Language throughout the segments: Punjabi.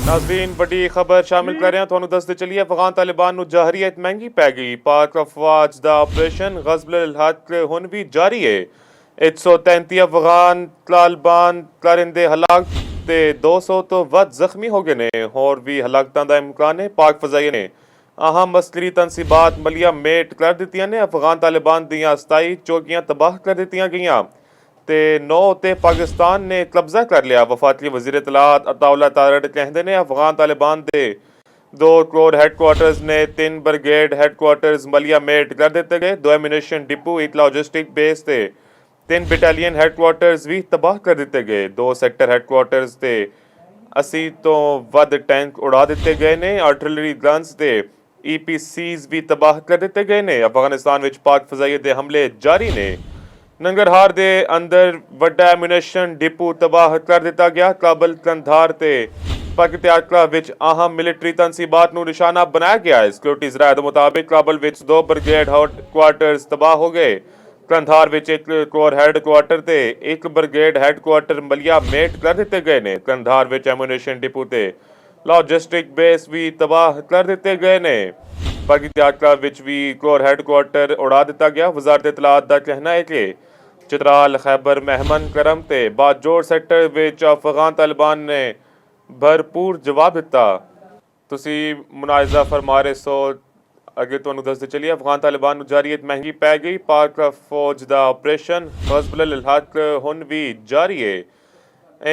नाज़रीन बड़ी खबर शामिल कर रहे हैं। ਤੁਹਾਨੂੰ ਦੱਸਦੇ ਚਲੀਏ ਅਫਗਾਨ ਤਾਲਿਬਾਨ ਨੂੰ ਜਹਰੀਅਤ ਮਹਿੰਗੀ ਪੈ ਗਈ। ਪਾਕ ਅਫਵਾਜ ਦਾ ਆਪਰੇਸ਼ਨ ਗਜ਼ਬੁਲ ਹੱਕ ਹੁਣ ਵੀ ਜਾਰੀ ਹੈ। 133 ਅਫਗਾਨ ਤਾਲਿਬਾਨ ਕਾਰਿੰਦੇ ਹਲਾਕ ਤੇ 200 ਤੋਂ ਵੱਧ ਜ਼ਖਮੀ ਹੋ ਗਏ ਨੇ। ਹੋਰ ਵੀ ਹਲਾਕਤਾਂ ਦਾ ਇਮਕਾਨ ਹੈ। ਪਾਕ ਫਜ਼ਾਈਆ ਨੇ ਅਹਿਮ ਅਸਕਰੀ ਤਨਸੀਬਾਤ ਮਲੀਆ ਮੇਟ ਕਰ ਦਿੱਤੀਆਂ ਨੇ। ਅਫਗਾਨ ਤਾਲਿਬਾਨ ਦੀਆਂ 27 ਚੌਕੀਆਂ ਤਬਾਹ ਕਰ ਦਿੱਤੀਆਂ ਗਈਆਂ ਤੇ 9 ਉੱਤੇ ਪਾਕਿਸਤਾਨ ਨੇ ਕਬਜ਼ਾ ਕਰ ਲਿਆ। ਵਫਾਕੀ ਵਜ਼ੀਰ ਇਤਲਾਤ ਅਤਾਉਲਾ ਤਾਰੜ ਕਹਿੰਦੇ ਨੇ ਅਫਗਾਨ ਤਾਲਿਬਾਨ ਦੇ 2 ਕਰੋੜ ਹੈਡਕੁਆਟਰਸ ਨੇ 3 ਬ੍ਰਿਗੇਡ ਹੈਡਕੁਆਟਰਸ ਮਲੀਆ ਮੇਟ ਕਰ ਦਿੱਤੇ ਗਏ। 2 ਐਮੂਨੀਸ਼ਨ ਡਿਪੂ, ਇੱਕ ਲੌਜਿਸਟਿਕ ਬੇਸ ਤੇ 3 ਬਟਾਲੀਅਨ ਹੈਡਕੁਆਟਰਸ ਵੀ ਤਬਾਹ ਕਰ ਦਿੱਤੇ ਗਏ। 2 ਸੈਕਟਰ ਹੈਡਕੁਆਟਰਸ ਤੇ 80 ਤੋਂ ਵੱਧ ਟੈਂਕ ਉਡਾ ਦਿੱਤੇ ਗਏ ਨੇ। ਆਰਟਿਲਰੀ ਗਨਸ ਤੇ EPCs ਵੀ ਤਬਾਹ ਕਰ ਦਿੱਤੇ ਗਏ ਨੇ। ਅਫਗਾਨਿਸਤਾਨ ਵਿੱਚ ਪਾਕ ਫਜ਼ਾਈਆ ਦੇ ਹਮਲੇ ਜਾਰੀ ਨੇ। ਨੰਗਰਹਾਰ ਦੇ ਅੰਦਰ ਵੱਡਾ ਐਮੂਨੀਸ਼ਨ ਡਿਪੂ ਤਬਾਹ ਕਰ ਦਿੱਤਾ ਗਿਆ। ਕਾਬਲ ਕੰਧਾਰ ਤੇ ਪਕਤਿਆਕਲਾ ਵਿੱਚ ਅਹਿਮ ਮਿਲਟਰੀ ਤਨਸੀਬਾਤ ਨੂੰ ਨਿਸ਼ਾਨਾ ਬਣਾਇਆ ਗਿਆ ਹੈ। ਸਿਕਿਉਰਿਟੀ ਜ਼ਰਾਏ ਦੇ ਮੁਤਾਬਿਕ ਕਾਬਲ ਵਿੱਚ 2 ਬ੍ਰਿਗੇਡ ਹੈਡਕੁਆਟਰਸ ਤਬਾਹ ਹੋ ਗਏ। ਕੰਧਾਰ ਵਿੱਚ 1 ਕੋਰ ਹੈਡਕੁਆਟਰ ਤੇ 1 ਬ੍ਰਿਗੇਡ ਹੈਡਕੁਆਟਰ ਮਲੀਆ ਮੇਟ ਕਰ ਦਿੱਤੇ ਗਏ ਨੇ। ਕੰਧਾਰ ਵਿੱਚ ਐਮੂਨੀਸ਼ਨ ਡਿਪੂ ਤੇ ਲੌਜਿਸਟਿਕ ਬੇਸ ਵੀ ਤਬਾਹ ਕਰ ਦਿੱਤੇ ਗਏ ਨੇ। ਪਕਤਿਆਕਲਾ ਵਿੱਚ ਵੀ ਕੋਰ ਹੈਡਕੁਆਟਰ ਉਡਾ ਦਿੱਤਾ ਗਿਆ। ਵਜ਼ਾਰਤ ਇਤਲਾਤ ਦਾ ਕਹਿਣਾ ਹੈ ਕਿ चित्राल, खैबर, मेहमन करम ते बाजोड़ सैक्टर विच अफगान तालिबान ने भरपूर जवाब दिता। तुसी मुनाइजा फरमा रहे सो अगे तुहानू दसदे चलिए अफगान तालिबान नू जारीयत महंगी पै गई। पाक फौज दा ऑपरेशन गज़बुल हक हुण भी जारी है।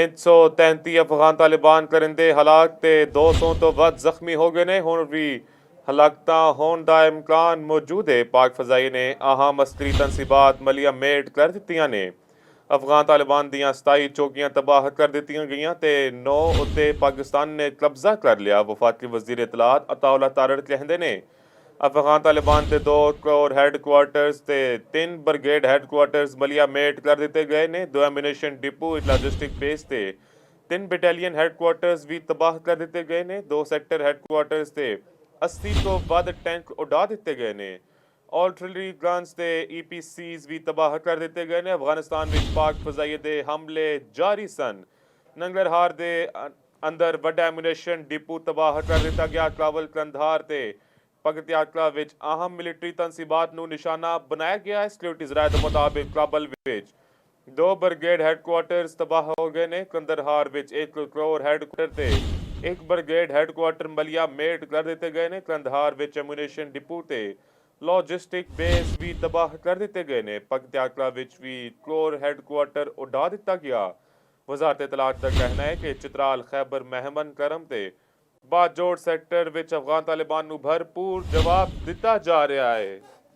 133 अफगान तालिबान करिंदे हलाक ते 200 तो वध जख्मी हो गए ने। हुण भी हलाकतां होण दा इम्कान मौजूद है। पाक फजाई ने अहम अस्करी तनसीबात मलिया मेट कर दित्तियां ने। अफगान तालिबान दियां 27 चौकियां तबाह कर दित्तियां गईयां ते 9 उत्ते पाकिस्तान ने कब्जा कर लिया। वफाकी वजीर इतलात अताउला तारड़ कहंदे ने अफगान तालिबान के 2 कोर हैडकुआटर्स ते 3 ब्रिगेड हैडकुआटर्स मलिया मेट कर दिते गए ने। 2 एम्यूनीशन डिपू, एक लॉजिस्टिक बेस ते 3 बटालियन हैडकुआटर्स भी तबाह कर दिते गए ने। 2 सैक्टर हैडकुआटर्स ते 80 ਤੋਂ ਵੱਧ ਟੈਂਕ ਉਡਾ ਦਿੱਤੇ ਗਏ ਨੇ। ਆਰਟਿਲਰੀ ਗਨਸ ਤੇ EPCs ਵੀ ਤਬਾਹ ਕਰ ਦਿੱਤੇ ਗਏ ਨੇ। ਅਫਗਾਨਿਸਤਾਨ ਵਿੱਚ ਪਾਕ ਫਜ਼ਾਈਆ ਦੇ ਹਮਲੇ ਜਾਰੀ ਸਨ। ਨੰਗਰਹਾਰ ਦੇ ਅੰਦਰ ਵੱਡਾ ਐਮੂਨੀਸ਼ਨ ਡਿਪੂ ਤਬਾਹ ਕਰ ਦਿੱਤਾ ਗਿਆ। ਕਾਬਲ ਕੰਧਾਰ ਤੇ ਪਕਤਿਆਕਲਾ ਵਿੱਚ ਅਹਿਮ ਮਿਲਟਰੀ ਤਨਸੀਬਾਤ ਨੂੰ ਨਿਸ਼ਾਨਾ ਬਣਾਇਆ ਗਿਆ ਹੈ। ਸਿਕਿਉਰਿਟੀ ਜ਼ਰਾਏ ਦੇ ਮੁਤਾਬਿਕ ਕਾਬਲ ਵਿੱਚ 2 ਬ੍ਰਿਗੇਡ ਹੈਡਕੁਆਟਰਸ ਤਬਾਹ ਹੋ ਗਏ ਨੇ। ਕੰਧਾਰ ਵਿੱਚ 1 ਕਰੋੜ ਹੈਡਕੁਆਟਰ ਤੇ 1 ਬ੍ਰਿਗੇਡ ਹੈਡਕੁਆਟਰ ਮਲੀਆ ਮੇਟ ਕਰ ਦਿੱਤੇ ਗਏ ਨੇ। ਕੰਧਾਰ ਵਿੱਚ ਐਮੂਨੀਸ਼ਨ ਡਿਪੂ ਤੇ ਲੌਜਿਸਟਿਕ ਬੇਸ ਵੀ ਤਬਾਹ ਕਰ ਦਿੱਤੇ ਗਏ ਨੇ। ਪਕਤਿਆਕਲਾ ਵਿੱਚ ਵੀ ਕੋਰ ਹੈਡਕੁਆਟਰ ਉਡਾ ਦਿੱਤਾ ਗਿਆ। ਵਜ਼ਾਰਤ ਇਤਲਾਤ ਦਾ ਕਹਿਣਾ ਹੈ ਕਿ ਚਿਤਰਾਲ, ਖੈਬਰ, ਮਹਿਮਨ ਕਰਮ ਤੇ ਬਾਜੋੜ ਸੈਕਟਰ ਵਿੱਚ ਅਫਗਾਨ ਤਾਲਿਬਾਨ ਨੂੰ ਭਰਪੂਰ ਜਵਾਬ ਦਿੱਤਾ ਜਾ ਰਿਹਾ ਹੈ।